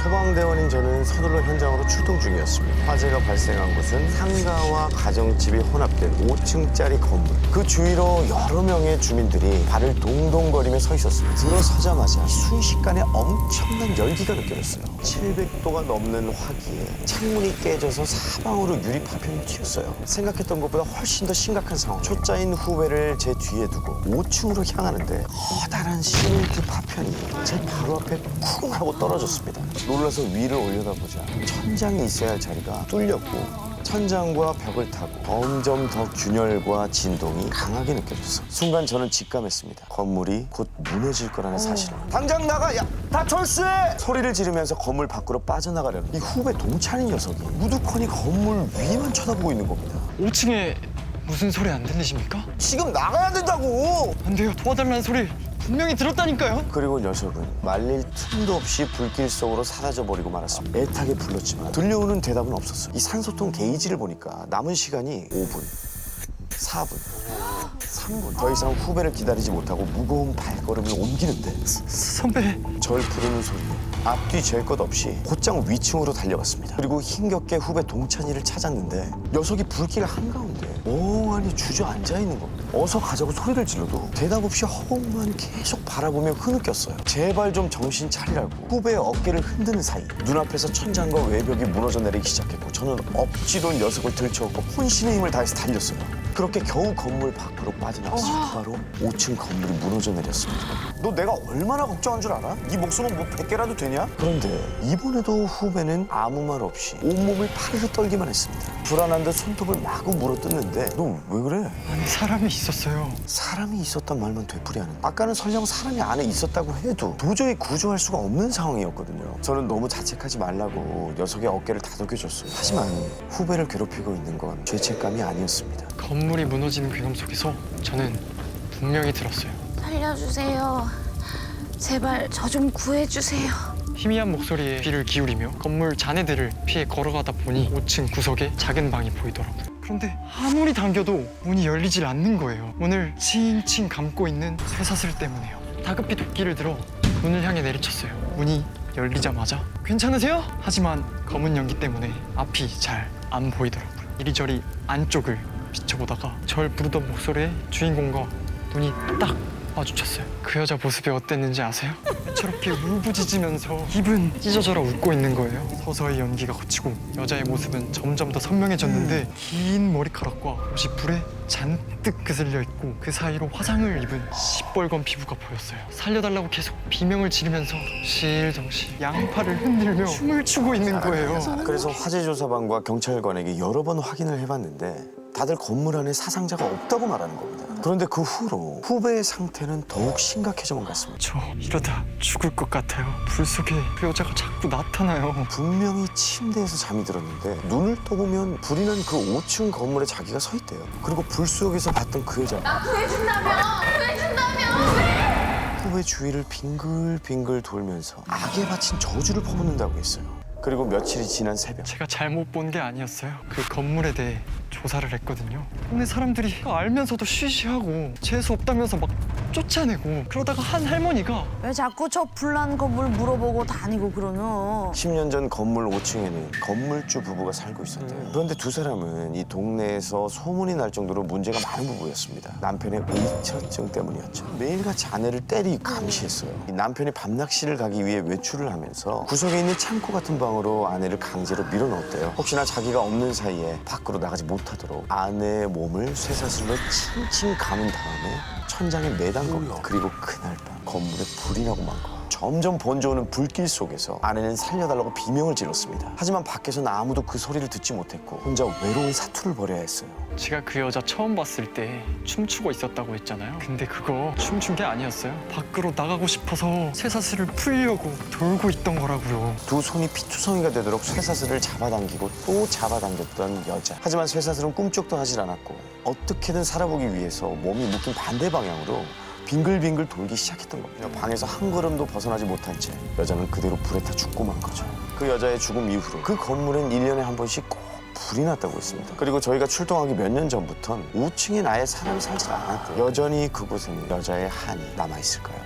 소방대원인 저는 서둘러 현장으로 출동 중이었습니다. 화재가 발생한 곳은 상가와 가정집이 혼합된 5층짜리 건물. 그 주위로 여러 명의 주민들이 발을 동동거리며 서 있었습니다. 들어서자마자 순식간에 엄청난 열기가 느껴졌어요. 700도가 넘는 화기에 창문이 깨져서 사방으로 유리 파편이 튀었어요. 생각했던 것보다 훨씬 더 심각한 상황. 초짜인 후배를 제 뒤에 두고 5층으로 향하는데 커다란 시멘트 파편이 제 바로 앞에 쿵 하고 떨어졌습니다. 놀라서 위를 올려다보자 천장이 있어야 할 자리가 뚫렸고 천장과 벽을 타고 점점 더 균열과 진동이 강하게 느껴졌어요. 순간 저는 직감했습니다. 건물이 곧 무너질 거라는 사실을. 당장 나가! 야, 다 철수해! 소리를 지르면서 건물 밖으로 빠져나가려는 이 후배 동찬인 녀석이 무두커니 건물 위만 쳐다보고 있는 겁니다. 5층에 무슨 소리 안 들리십니까? 지금 나가야 된다고! 안 돼요. 도와달라는 소리 분명히 들었다니까요. 그리고 녀석은 말릴 틈도 없이 불길 속으로 사라져버리고 말았습니다. 애타게 불렀지만 들려오는 대답은 없었어요. 이 산소통 게이지를 보니까 남은 시간이 5분, 4분, 3분. 더 이상 후배를 기다리지 못하고 무거운 발걸음을 옮기는데 선배. 절 부르는 소리에 앞뒤 잴 것 없이 곧장 위층으로 달려갔습니다. 그리고 힘겹게 후배 동찬이를 찾았는데 녀석이 불길 한가운데 멍하니 주저앉아 있는 겁니다. 어서 가자고 소리를 질러도 대답 없이 허공만 계속 바라보며 흐느꼈어요. 제발 좀 정신 차리라고. 후배의 어깨를 흔드는 사이 눈앞에서 천장과 외벽이 무너져 내리기 시작했고 저는 억지로 녀석을 들쳐업고 혼신의 힘을 다해서 달렸어요. 그렇게 겨우 건물 밖으로 빠져나왔어요. 바로 5층 건물이 무너져 내렸습니다. 너 내가 얼마나 걱정한 줄 알아? 네 목숨은 뭐 100개라도 되냐? 그런데 이번에도 후배는 아무 말 없이 온몸을 파르르 떨기만 했습니다. 불안한 듯 손톱을 마구 물어뜯는데 너 왜 그래? 안에 사람이 있었어요. 사람이 있었단 말만 되풀이하는. 아까는 설령 사람이 안에 있었다고 해도 도저히 구조할 수가 없는 상황이었거든요. 저는 너무 자책하지 말라고 녀석의 어깨를 다독여줬어요. 하지만 후배를 괴롭히고 있는 건 죄책감이 아니었습니다. 건물이 무너지는 괴감 속에서 저는 분명히 들었어요. 살려주세요. 제발 저 좀 구해주세요. 희미한 목소리에 귀를 기울이며 건물 잔해들을 피해 걸어가다 보니 5층 구석에 작은 방이 보이더라고요. 그런데 아무리 당겨도 문이 열리질 않는 거예요. 문을 칭칭 감고 있는 쇠사슬 때문에요. 다급히 도끼를 들어 문을 향해 내리쳤어요. 문이 열리자마자 괜찮으세요? 하지만 검은 연기 때문에 앞이 잘 안 보이더라고요. 이리저리 안쪽을 비춰보다가 절 부르던 목소리에 주인공과 눈이 딱 마주쳤어요. 그 여자 모습이 어땠는지 아세요? 저렇게 울부짖으면서 입은 찢어져라 웃고 있는 거예요. 서서히 연기가 걷히고 여자의 모습은 점점 더 선명해졌는데 긴 머리카락과 옷이 불에 잔뜩 그슬려 있고 그 사이로 화상을 입은 시뻘건 피부가 보였어요. 살려달라고 계속 비명을 지르면서 실정시 양팔을 흔들며 춤을 추고 있는 거예요. 그래서 화재조사반과 경찰관에게 여러 번 확인을 해봤는데 다들 건물 안에 사상자가 없다고 말하는 겁니다. 그런데 그 후로 후배의 상태는 더욱 심각해져만 갔습니다. 저 이러다 죽을 것 같아요. 불 속에 그 여자가 자꾸 나타나요. 분명히 침대에서 잠이 들었는데 눈을 떠보면 불이 난 그 5층 건물에 자기가 서 있대요. 그리고 불 속에서 봤던 그 여자. 나 구해준다며! 구해준다며! 후배 주위를 빙글빙글 돌면서 악에 바친 저주를 퍼붓는다고 했어요. 그리고 며칠이 지난 새벽. 제가 잘못 본 게 아니었어요. 그 건물에 대해 조사를 했거든요. 동네 사람들이 알면서도 쉬쉬하고 재수 없다면서 막 쫓아내고 그러다가 한 할머니가 왜 자꾸 저 불난 건물 물어보고 다니고 그러노? 10년 전 건물 5층에는 건물주 부부가 살고 있었대요. 그런데 두 사람은 이 동네에서 소문이 날 정도로 문제가 많은 부부였습니다. 남편의 의처증 때문이었죠. 매일같이 아내를 때리고 감시했어요. 이 남편이 밤낚시를 가기 위해 외출을 하면서 구석에 있는 창고 같은 방으로 아내를 강제로 밀어넣었대요. 혹시나 자기가 없는 사이에 밖으로 나가지 못하도록 아내의 몸을 쇠사슬로 칭칭 감은 다음에 천장에 매단 겁니다. 그리고 그날 밤 건물에 불이 나고 만 거. 점점 번져오는 불길 속에서 아내는 살려달라고 비명을 질렀습니다. 하지만 밖에서는 아무도 그 소리를 듣지 못했고 혼자 외로운 사투를 벌여야 했어요. 제가 그 여자 처음 봤을 때 춤추고 있었다고 했잖아요. 근데 그거 춤춘 게 아니었어요. 밖으로 나가고 싶어서 쇠사슬을 풀려고 돌고 있던 거라고요. 두 손이 피투성이가 되도록 쇠사슬을 잡아당기고 또 잡아당겼던 여자. 하지만 쇠사슬은 꿈쩍도 하질 않았고 어떻게든 살아보기 위해서 몸이 묶인 반대 방향으로 빙글빙글 돌기 시작했던 겁니다. 방에서 한 걸음도 벗어나지 못한 채 여자는 그대로 불에 타 죽고 만 거죠. 그 여자의 죽음 이후로 그 건물엔 1년에 한 번씩 꼭 불이 났다고 했습니다. 그리고 저희가 출동하기 몇 년 전부턴 5층엔 아예 사람이 살지 않았고 여전히 그곳에는 여자의 한이 남아있을까요?